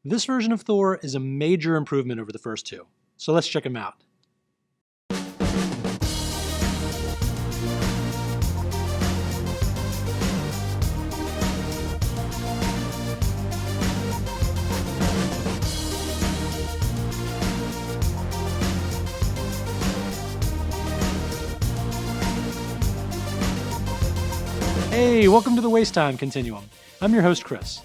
This version of Thor is a major improvement over the first two, so let's check them out. Hey, welcome to the Waste-Time Continuum. I'm your host, Chris.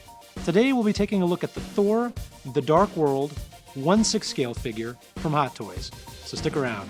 Today we'll be taking a look at the Thor, The Dark World 1/6 scale figure from Hot Toys, so stick around.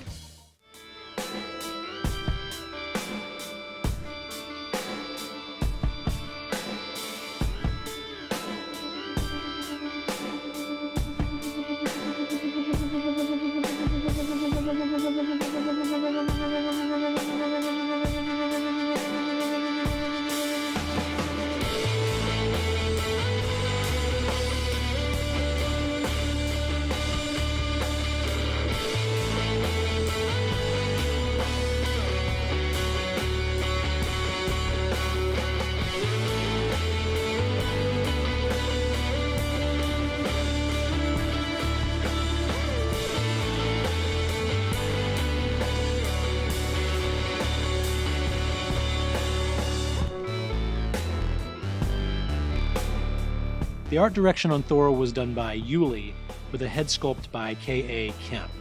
The art direction on Thor was done by Yuli, with a head sculpt by K.A. Kemp.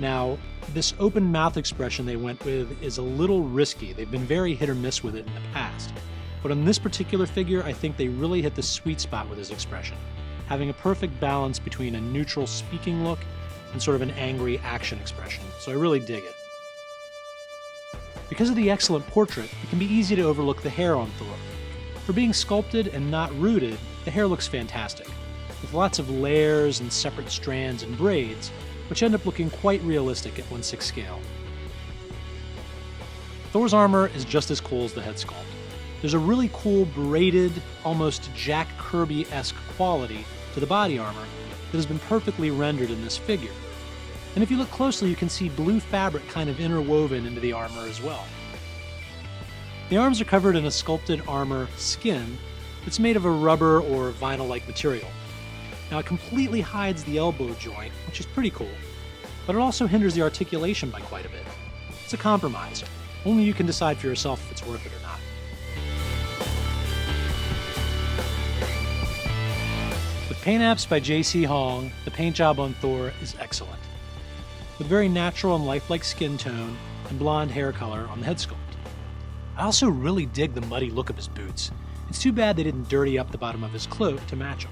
Now, this open mouth expression they went with is a little risky. They've been very hit or miss with it in the past. But on this particular figure, I think they really hit the sweet spot with his expression, having a perfect balance between a neutral speaking look and sort of an angry action expression, so I really dig it. Because of the excellent portrait, it can be easy to overlook the hair on Thor. For being sculpted and not rooted, the hair looks fantastic, with lots of layers and separate strands and braids, which end up looking quite realistic at 1/6 scale. Thor's armor is just as cool as the head sculpt. There's a really cool braided, almost Jack Kirby-esque quality to the body armor that has been perfectly rendered in this figure. And if you look closely, you can see blue fabric kind of interwoven into the armor as well. The arms are covered in a sculpted armor skin that's made of a rubber or vinyl-like material. Now it completely hides the elbow joint, which is pretty cool, but it also hinders the articulation by quite a bit. It's a compromise. Only you can decide for yourself if it's worth it or not. With paint apps by J.C. Hong, the paint job on Thor is excellent, with very natural and lifelike skin tone and blonde hair color on the head sculpt. I also really dig the muddy look of his boots. It's too bad they didn't dirty up the bottom of his cloak to match him.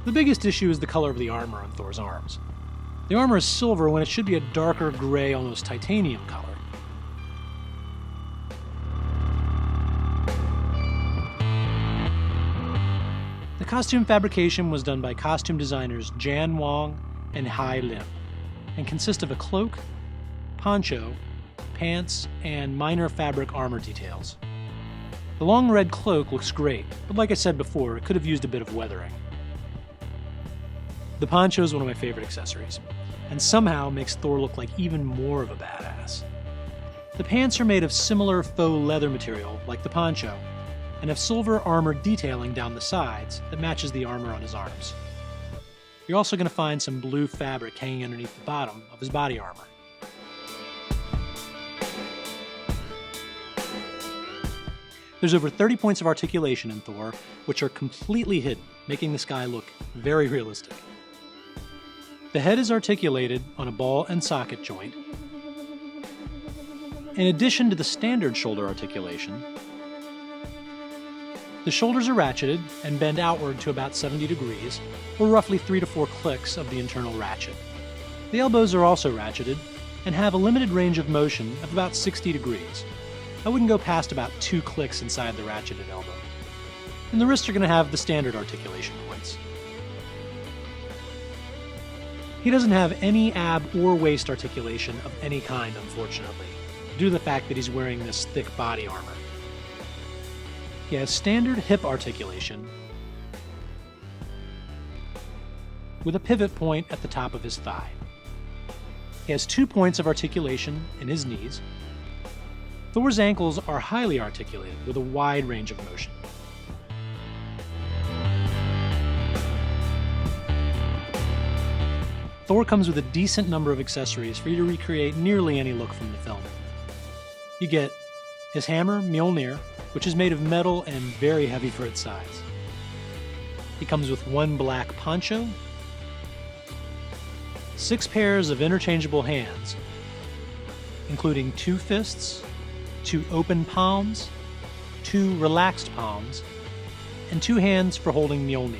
The biggest issue is the color of the armor on Thor's arms. The armor is silver when it should be a darker gray, almost titanium color. The costume fabrication was done by costume designers Jan Wong and Hai Lim, and consists of a cloak, poncho, pants, and minor fabric armor details. The long red cloak looks great, but like I said before, it could have used a bit of weathering. The poncho is one of my favorite accessories, and somehow makes Thor look like even more of a badass. The pants are made of similar faux leather material, like the poncho, and have silver armor detailing down the sides that matches the armor on his arms. You're also going to find some blue fabric hanging underneath the bottom of his body armor. There's over 30 points of articulation in Thor, which are completely hidden, making this guy look very realistic. The head is articulated on a ball and socket joint. In addition to the standard shoulder articulation, the shoulders are ratcheted and bend outward to about 70 degrees, or roughly 3 to 4 clicks of the internal ratchet. The elbows are also ratcheted and have a limited range of motion of about 60 degrees. I wouldn't go past about 2 clicks inside the ratcheted elbow. And the wrists are going to have the standard articulation points. He doesn't have any ab or waist articulation of any kind, unfortunately, due to the fact that he's wearing this thick body armor. He has standard hip articulation with a pivot point at the top of his thigh. He has 2 points of articulation in his knees. Thor's ankles are highly articulated with a wide range of motion. Thor comes with a decent number of accessories for you to recreate nearly any look from the film. You get his hammer, Mjolnir, which is made of metal and very heavy for its size. He comes with one black poncho, 6 pairs of interchangeable hands, including 2 fists, 2 open palms, 2 relaxed palms, and 2 hands for holding Mjolnir.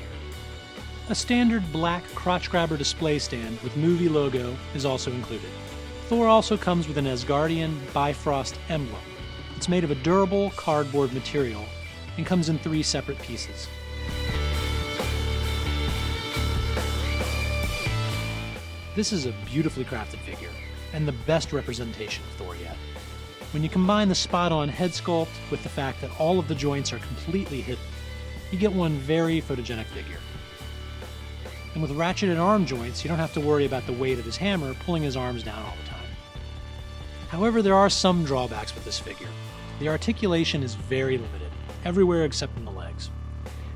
A standard black crotch grabber display stand with movie logo is also included. Thor also comes with an Asgardian Bifrost emblem. It's made of a durable cardboard material and comes in 3 separate pieces. This is a beautifully crafted figure, and the best representation of Thor yet. When you combine the spot-on head sculpt with the fact that all of the joints are completely hidden, you get one very photogenic figure. And with ratcheted arm joints, you don't have to worry about the weight of his hammer pulling his arms down all the time. However, there are some drawbacks with this figure. The articulation is very limited, everywhere except in the legs.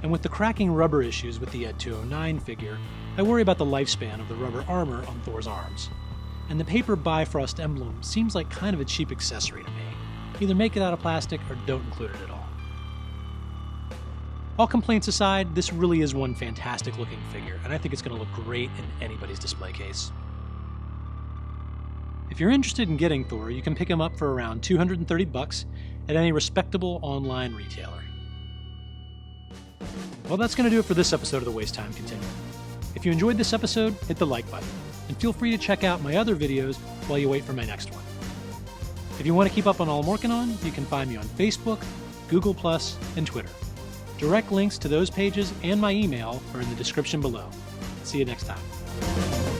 And with the cracking rubber issues with the Ed 209 figure, I worry about the lifespan of the rubber armor on Thor's arms. And the paper Bifrost emblem seems like kind of a cheap accessory to me. Either make it out of plastic or don't include it at all. All complaints aside, this really is one fantastic looking figure, and I think it's going to look great in anybody's display case. If you're interested in getting Thor, you can pick him up for around $230 at any respectable online retailer. Well, that's going to do it for this episode of the Waste-Time Continuum. If you enjoyed this episode, hit the like button, and feel free to check out my other videos while you wait for my next one. If you want to keep up on all I'm working on, you can find me on Facebook, Google+, and Twitter. Direct links to those pages and my email are in the description below. See you next time.